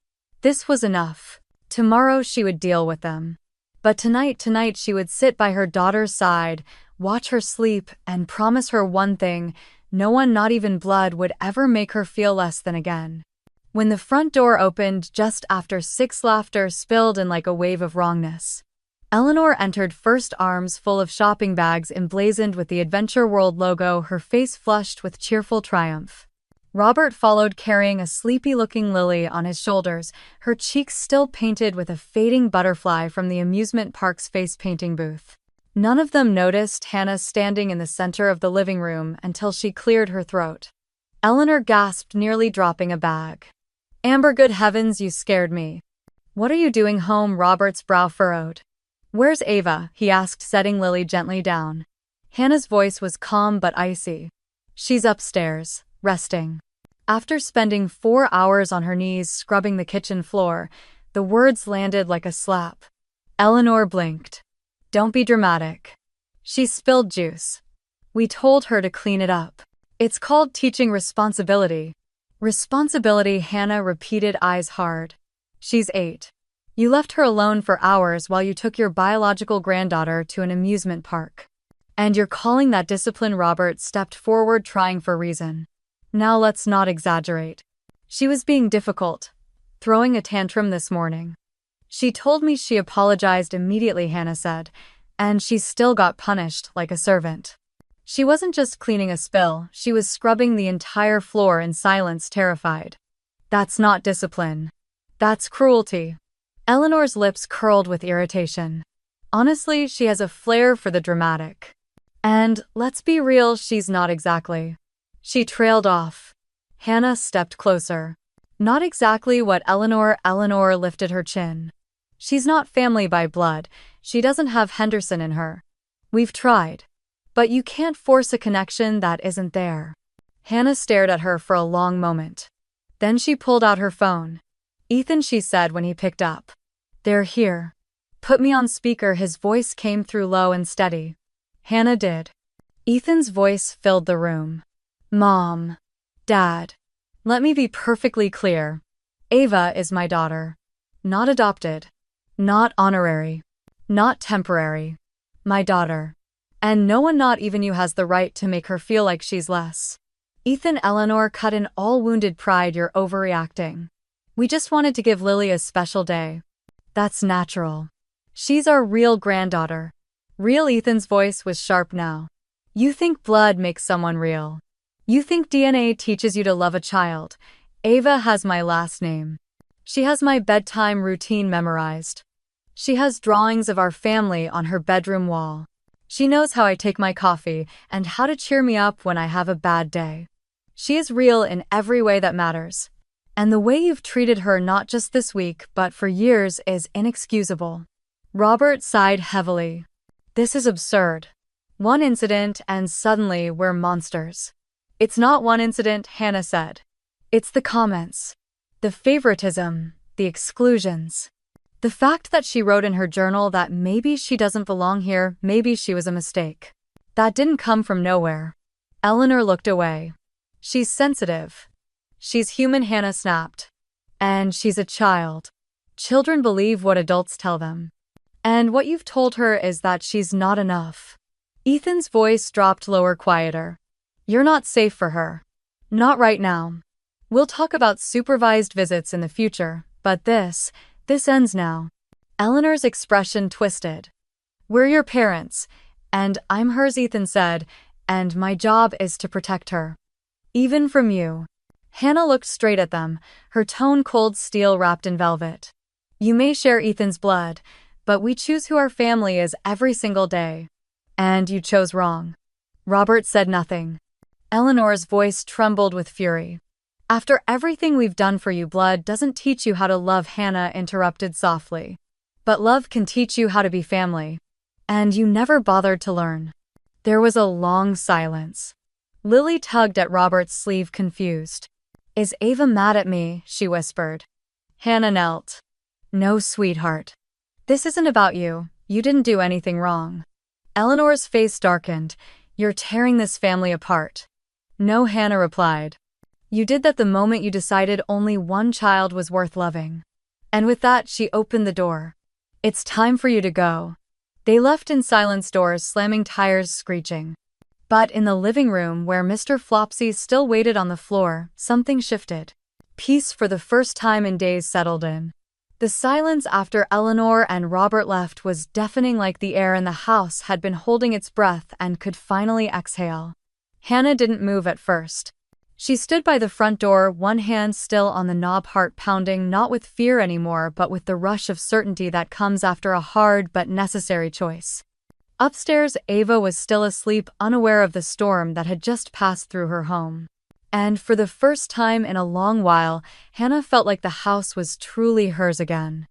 This was enough. Tomorrow she would deal with them. But tonight she would sit by her daughter's side, watch her sleep, and promise her one thing: no one, not even blood, would ever make her feel less than again. When the front door opened just after 6, laughter spilled in like a wave of wrongness. Eleanor entered first, arms full of shopping bags emblazoned with the Adventure World logo, her face flushed with cheerful triumph. Robert followed, carrying a sleepy-looking Lily on his shoulders, her cheeks still painted with a fading butterfly from the amusement park's face-painting booth. None of them noticed Hannah standing in the center of the living room until she cleared her throat. Eleanor gasped, nearly dropping a bag. Amber, good heavens, you scared me. What are you doing home? Robert's brow furrowed. Where's Ava? He asked, setting Lily gently down. Hannah's voice was calm but icy. She's upstairs, resting. After spending 4 hours on her knees scrubbing the kitchen floor, the words landed like a slap. Eleanor blinked. Don't be dramatic. She spilled juice. We told her to clean it up. It's called teaching responsibility. Responsibility, Hannah repeated, eyes hard. She's 8. You left her alone for hours while you took your biological granddaughter to an amusement park. And you're calling that discipline? Robert stepped forward, trying for reason. Now let's not exaggerate. She was being difficult, throwing a tantrum this morning. She told me. She apologized immediately, Hannah said, and she still got punished like a servant. She wasn't just cleaning a spill, she was scrubbing the entire floor in silence, terrified. That's not discipline. That's cruelty. Eleanor's lips curled with irritation. Honestly, she has a flair for the dramatic. And, let's be real, she's not exactly. She trailed off. Hannah stepped closer. Not exactly what, Eleanor? Eleanor lifted her chin. She's not family by blood. She doesn't have Henderson in her. We've tried. But you can't force a connection that isn't there. Hannah stared at her for a long moment. Then she pulled out her phone. Ethan, she said when he picked up. They're here. Put me on speaker. His voice came through low and steady. Hannah did. Ethan's voice filled the room. Mom. Dad. Let me be perfectly clear. Ava is my daughter. Not adopted. Not honorary. Not temporary. My daughter. And no one, not even you, has the right to make her feel like she's less. Ethan, Eleanor cut in, all wounded pride. You're overreacting. We just wanted to give Lily a special day. That's natural. She's our real granddaughter. Real? Ethan's voice was sharp now. You think blood makes someone real. You think DNA teaches you to love a child. Ava has my last name. She has my bedtime routine memorized. She has drawings of our family on her bedroom wall. She knows how I take my coffee and how to cheer me up when I have a bad day. She is real in every way that matters. And the way you've treated her, not just this week but for years, is inexcusable. Robert sighed heavily. This is absurd. One incident and suddenly we're monsters. It's not one incident, Hannah said. It's the comments. The favoritism. The exclusions. The fact that she wrote in her journal that maybe she doesn't belong here, maybe she was a mistake. That didn't come from nowhere. Eleanor looked away. She's sensitive. She's human, Hannah snapped. And she's a child. Children believe what adults tell them. And what you've told her is that she's not enough. Ethan's voice dropped lower, quieter. You're not safe for her. Not right now. We'll talk about supervised visits in the future, but this ends now. Eleanor's expression twisted. We're your parents, and I'm hers, Ethan said, and my job is to protect her. Even from you. Hannah looked straight at them, her tone cold steel wrapped in velvet. You may share Ethan's blood, but we choose who our family is every single day. And you chose wrong. Robert said nothing. Eleanor's voice trembled with fury. After everything we've done for you, blood doesn't teach you how to love, Hannah interrupted softly. But love can teach you how to be family. And you never bothered to learn. There was a long silence. Lily tugged at Robert's sleeve, confused. Is Ava mad at me? She whispered. Hannah knelt. No, sweetheart. This isn't about you. You didn't do anything wrong. Eleanor's face darkened. You're tearing this family apart. No, Hannah replied. You did that the moment you decided only one child was worth loving. And with that, she opened the door. It's time for you to go. They left in silence, doors slamming, tires screeching. But in the living room, where Mr. Flopsy still waited on the floor, something shifted. Peace for the first time in days settled in. The silence after Eleanor and Robert left was deafening, like the air in the house had been holding its breath and could finally exhale. Hannah didn't move at first. She stood by the front door, one hand still on the knob, heart pounding, not with fear anymore but with the rush of certainty that comes after a hard but necessary choice. Upstairs, Ava was still asleep, unaware of the storm that had just passed through her home. And for the first time in a long while, Hannah felt like the house was truly hers again.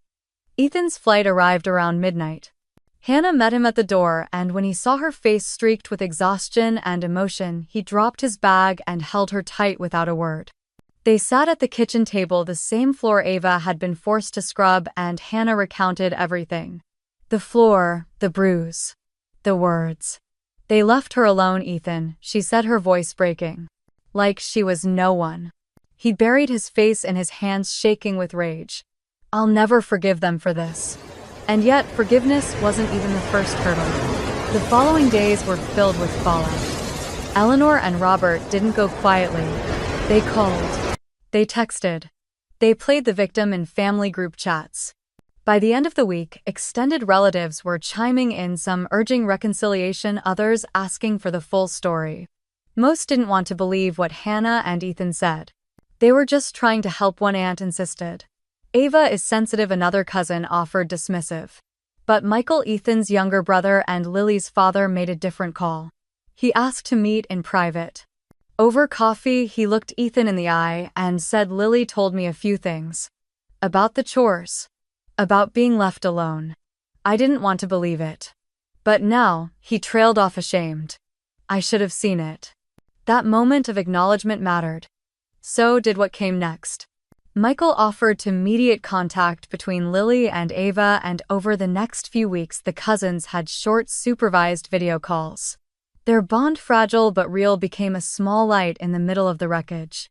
Ethan's flight arrived around midnight. Hannah met him at the door, and when he saw her face streaked with exhaustion and emotion, he dropped his bag and held her tight without a word. They sat at the kitchen table, the same floor Ava had been forced to scrub, and Hannah recounted everything. The floor, the bruise, the words. They left her alone, Ethan, she said, her voice breaking. Like she was no one. He buried his face in his hands, shaking with rage. I'll never forgive them for this. And yet, forgiveness wasn't even the first hurdle. The following days were filled with fallout. Eleanor and Robert didn't go quietly. They called. They texted. They played the victim in family group chats. By the end of the week, extended relatives were chiming in, some urging reconciliation, others asking for the full story. Most didn't want to believe what Hannah and Ethan said. They were just trying to help, one aunt insisted. Ava is sensitive, another cousin offered, dismissive. But Michael, Ethan's younger brother and Lily's father, made a different call. He asked to meet in private. Over coffee, he looked Ethan in the eye and said, Lily told me a few things. About the chores. About being left alone. I didn't want to believe it. But now, he trailed off ashamed. I should have seen it. That moment of acknowledgement mattered. So did what came next. Michael offered to mediate contact between Lily and Ava, and over the next few weeks the cousins had short, supervised video calls. Their bond, fragile but real, became a small light in the middle of the wreckage.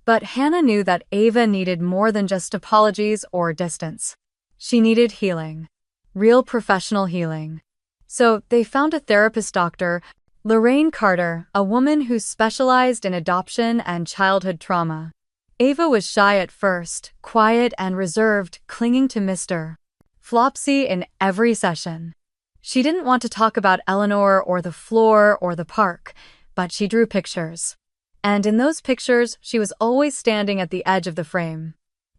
But Hannah knew that Ava needed more than just apologies or distance. She needed healing. Real professional healing. So they found a therapist, Dr. Lorraine Carter, a woman who specialized in adoption and childhood trauma. Ava was shy at first, quiet and reserved, clinging to Mr. Flopsy in every session. She didn't want to talk about Eleanor or the floor or the park, but she drew pictures. And in those pictures, she was always standing at the edge of the frame.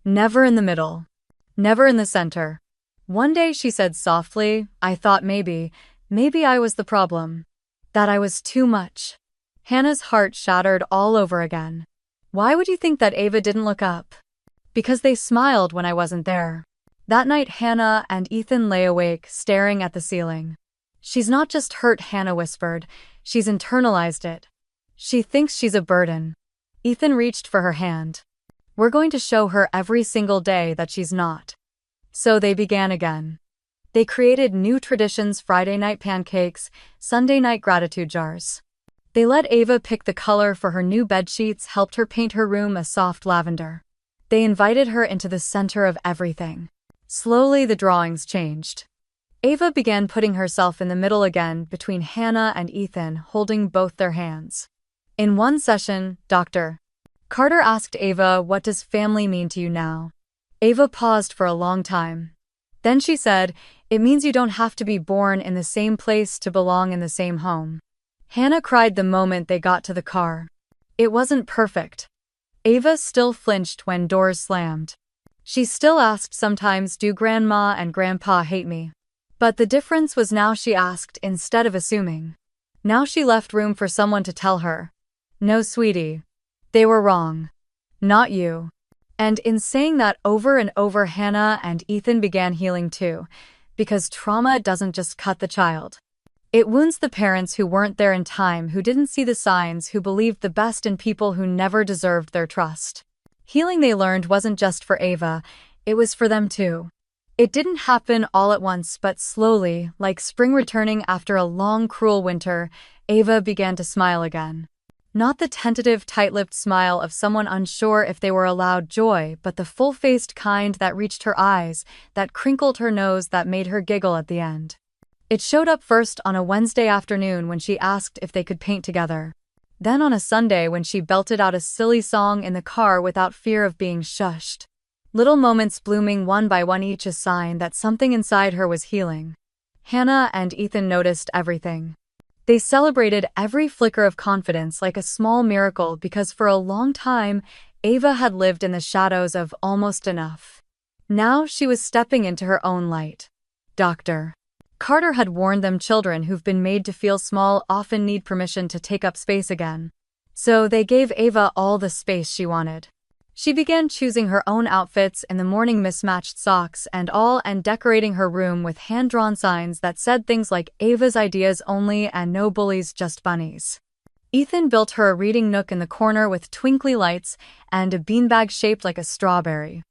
Never in the middle. Never in the center. One day she said softly, I thought maybe I was the problem. That I was too much. Hannah's heart shattered all over again. Why would you think that Ava didn't look up? Because they smiled when I wasn't there. That night Hannah and Ethan lay awake, staring at the ceiling. She's not just hurt, Hannah whispered. She's internalized it. She thinks she's a burden. Ethan reached for her hand. We're going to show her every single day that she's not. So they began again. They created new traditions: Friday night pancakes, Sunday night gratitude jars. They let Ava pick the color for her new bedsheets, helped her paint her room a soft lavender. They invited her into the center of everything. Slowly the drawings changed. Ava began putting herself in the middle again, between Hannah and Ethan, holding both their hands. In one session, Dr. Carter asked Ava, "What does family mean to you now?" Ava paused for a long time. Then she said, "It means you don't have to be born in the same place to belong in the same home." Hannah cried the moment they got to the car. It wasn't perfect. Ava still flinched when doors slammed. She still asked sometimes, "Do Grandma and Grandpa hate me?" But the difference was now she asked instead of assuming. Now she left room for someone to tell her, "No, sweetie. They were wrong. Not you." And in saying that over and over, Hannah and Ethan began healing too, because trauma doesn't just cut the child. It wounds the parents who weren't there in time, who didn't see the signs, who believed the best in people who never deserved their trust. Healing, they learned, wasn't just for Ava, it was for them too. It didn't happen all at once, but slowly, like spring returning after a long, cruel winter, Ava began to smile again. Not the tentative, tight-lipped smile of someone unsure if they were allowed joy, but the full-faced kind that reached her eyes, that crinkled her nose, that made her giggle at the end. It showed up first on a Wednesday afternoon when she asked if they could paint together. Then on a Sunday when she belted out a silly song in the car without fear of being shushed. Little moments blooming one by one, each a sign that something inside her was healing. Hannah and Ethan noticed everything. They celebrated every flicker of confidence like a small miracle, because for a long time, Ava had lived in the shadows of almost enough. Now she was stepping into her own light. Dr. Carter had warned them, children who've been made to feel small often need permission to take up space again. So they gave Ava all the space she wanted. She began choosing her own outfits in the morning, mismatched socks and all, and decorating her room with hand-drawn signs that said things like "Ava's ideas only" and "No bullies, just bunnies." Ethan built her a reading nook in the corner with twinkly lights and a beanbag shaped like a strawberry.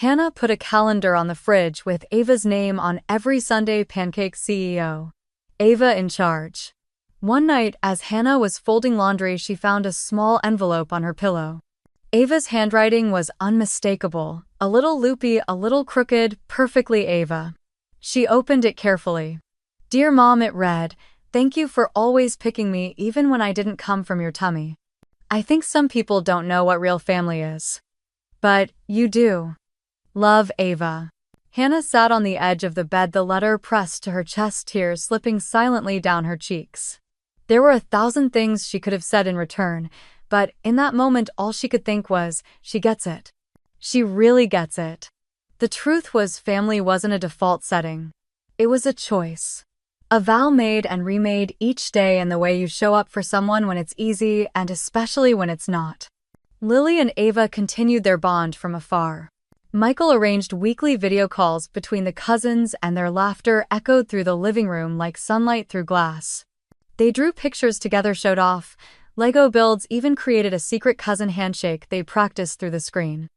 Hannah put a calendar on the fridge with Ava's name on every Sunday. Pancake CEO. Ava in charge. One night, as Hannah was folding laundry, she found a small envelope on her pillow. Ava's handwriting was unmistakable, a little loopy, a little crooked, perfectly Ava. She opened it carefully. "Dear Mom," it read, "thank you for always picking me even when I didn't come from your tummy. I think some people don't know what real family is. But you do. Love, Ava." Hannah sat on the edge of the bed, the letter pressed to her chest, tears slipping silently down her cheeks. There were 1,000 things she could have said in return, but in that moment all she could think was, she gets it. She really gets it. The truth was, family wasn't a default setting. It was a choice. A vow made and remade each day, in the way you show up for someone when it's easy and especially when it's not. Lily and Ava continued their bond from afar. Michael arranged weekly video calls between the cousins, and their laughter echoed through the living room like sunlight through glass. They drew pictures together, showed off Lego builds, even created a secret cousin handshake they practiced through the screen.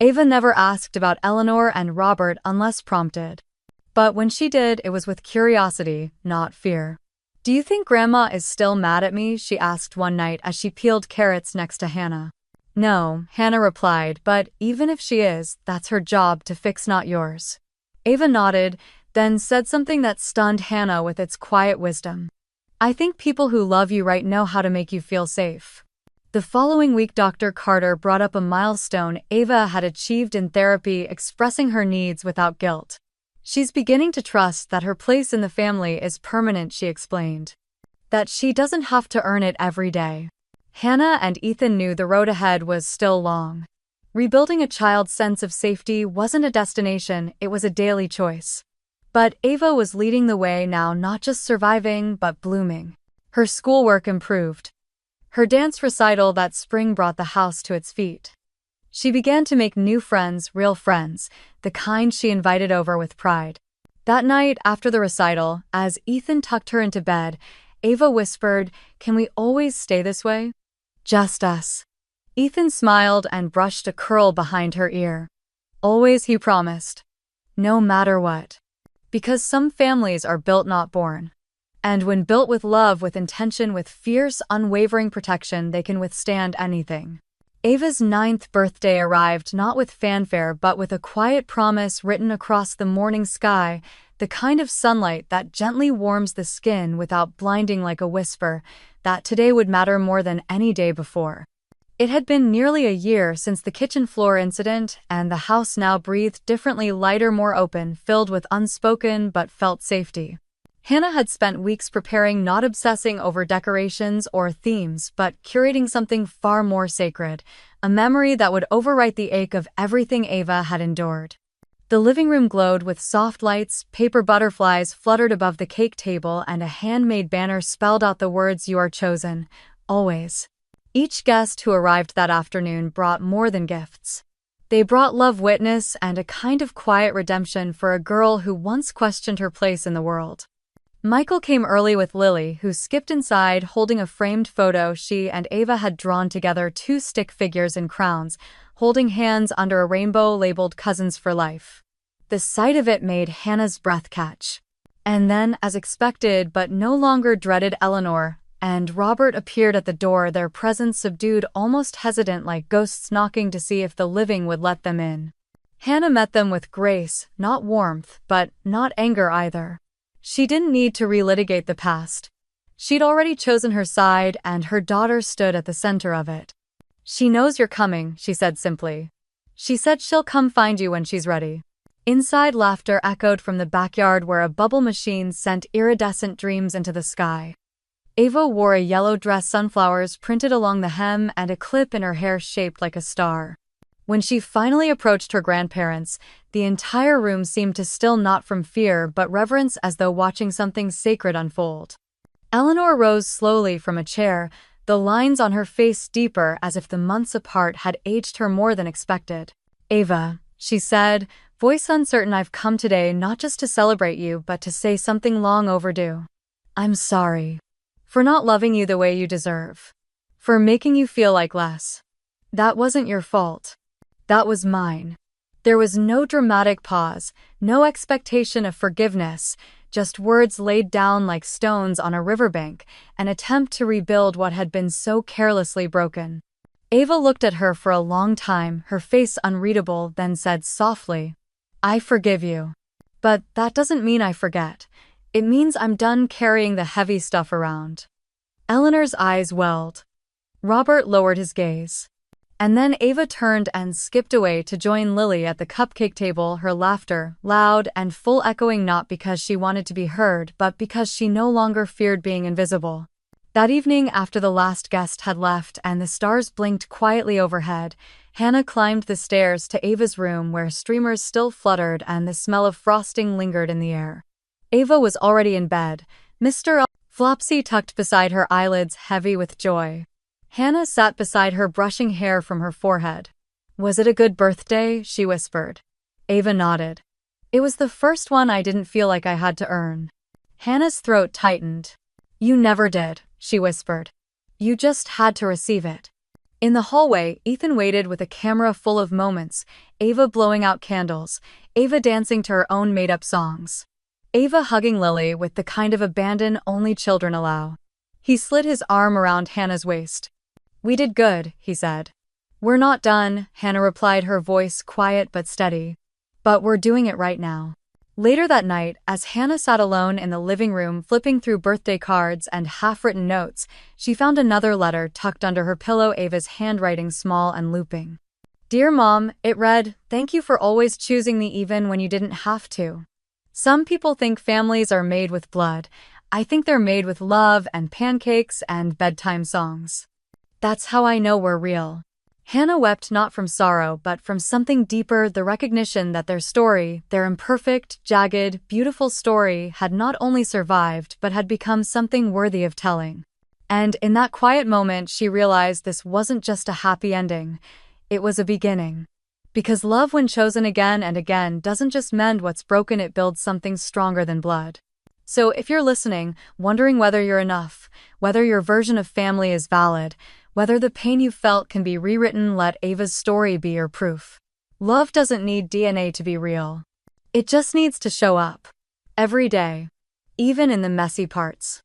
Ava never asked about Eleanor and Robert unless prompted. But when she did, it was with curiosity, not fear. "Do you think Grandma is still mad at me?" she asked one night as she peeled carrots next to Hannah. "No," Hannah replied, "but even if she is, that's her job to fix, not yours." Ava nodded, then said something that stunned Hannah with its quiet wisdom. "I think people who love you right know how to make you feel safe." The following week, Dr. Carter brought up a milestone Ava had achieved in therapy, expressing her needs without guilt. "She's beginning to trust that her place in the family is permanent," she explained. "That she doesn't have to earn it every day." Hannah and Ethan knew the road ahead was still long. Rebuilding a child's sense of safety wasn't a destination, it was a daily choice. But Ava was leading the way now, not just surviving, but blooming. Her schoolwork improved. Her dance recital that spring brought the house to its feet. She began to make new friends, real friends, the kind she invited over with pride. That night after the recital, as Ethan tucked her into bed, Ava whispered, "Can we always stay this way? Just us?" Ethan smiled and brushed a curl behind her ear. "Always," he promised. "No matter what. Because some families are built, not born." And when built with love, with intention, with fierce, unwavering protection, they can withstand anything. Ava's 9th birthday arrived not with fanfare but with a quiet promise written across the morning sky, the kind of sunlight that gently warms the skin without blinding like a whisper, that today would matter more than any day before. It had been nearly a year since the kitchen floor incident, and the house now breathed differently, lighter, more open, filled with unspoken but felt safety. Hannah had spent weeks preparing, not obsessing over decorations or themes, but curating something far more sacred, a memory that would overwrite the ache of everything Ava had endured. The living room glowed with soft lights, paper butterflies fluttered above the cake table, and a handmade banner spelled out the words, "You are chosen, always." Each guest who arrived that afternoon brought more than gifts. They brought love, witness, and a kind of quiet redemption for a girl who once questioned her place in the world. Michael came early with Lily, who skipped inside holding a framed photo she and Ava had drawn together, two stick figures in crowns, holding hands under a rainbow labeled "Cousins for Life." The sight of it made Hannah's breath catch. And then, as expected but no longer dreaded, Eleanor and Robert appeared at the door, their presence subdued, almost hesitant, like ghosts knocking to see if the living would let them in. Hannah met them with grace, not warmth, but not anger either. She didn't need to relitigate the past. She'd already chosen her side, and her daughter stood at the center of it. "She knows you're coming," she said simply. "She said she'll come find you when she's ready." Inside, laughter echoed from the backyard where a bubble machine sent iridescent dreams into the sky. Ava wore a yellow dress, sunflowers printed along the hem, and a clip in her hair shaped like a star. When she finally approached her grandparents, the entire room seemed to still, not from fear but reverence, as though watching something sacred unfold. Eleanor rose slowly from a chair, the lines on her face deeper, as if the months apart had aged her more than expected. "Ava," she said, voice uncertain, "I've come today not just to celebrate you but to say something long overdue. I'm sorry. For not loving you the way you deserve. For making you feel like less. That wasn't your fault. That was mine." There was no dramatic pause, no expectation of forgiveness, just words laid down like stones on a riverbank, an attempt to rebuild what had been so carelessly broken. Ava looked at her for a long time, her face unreadable, then said softly, "I forgive you. But that doesn't mean I forget. It means I'm done carrying the heavy stuff around." Eleanor's eyes welled. Robert lowered his gaze. And then Ava turned and skipped away to join Lily at the cupcake table, her laughter, loud and full, echoing not because she wanted to be heard but because she no longer feared being invisible. That evening, after the last guest had left and the stars blinked quietly overhead, Hannah climbed the stairs to Ava's room, where streamers still fluttered and the smell of frosting lingered in the air. Ava was already in bed, Mr. Flopsy tucked beside her, eyelids heavy with joy. Hannah sat beside her, brushing hair from her forehead. "Was it a good birthday?" she whispered. Ava nodded. "It was the first one I didn't feel like I had to earn." Hannah's throat tightened. "You never did," she whispered. "You just had to receive it." In the hallway, Ethan waited with a camera full of moments, Ava blowing out candles, Ava dancing to her own made-up songs. Ava hugging Lily with the kind of abandon only children allow. He slid his arm around Hannah's waist. "We did good," he said. "We're not done," Hannah replied, her voice quiet but steady. "But we're doing it right now." Later that night, as Hannah sat alone in the living room flipping through birthday cards and half-written notes, she found another letter tucked under her pillow, Ava's handwriting small and looping. "Dear Mom," it read, "thank you for always choosing me even when you didn't have to. Some people think families are made with blood. I think they're made with love and pancakes and bedtime songs. That's how I know we're real." Hannah wept not from sorrow but from something deeper, the recognition that their story, their imperfect, jagged, beautiful story, had not only survived but had become something worthy of telling. And in that quiet moment she realized this wasn't just a happy ending, it was a beginning. Because love, when chosen again and again, doesn't just mend what's broken, it builds something stronger than blood. So if you're listening, wondering whether you're enough, whether your version of family is valid, whether the pain you felt can be rewritten, let Ava's story be your proof. Love doesn't need DNA to be real. It just needs to show up. Every day. even in the messy parts.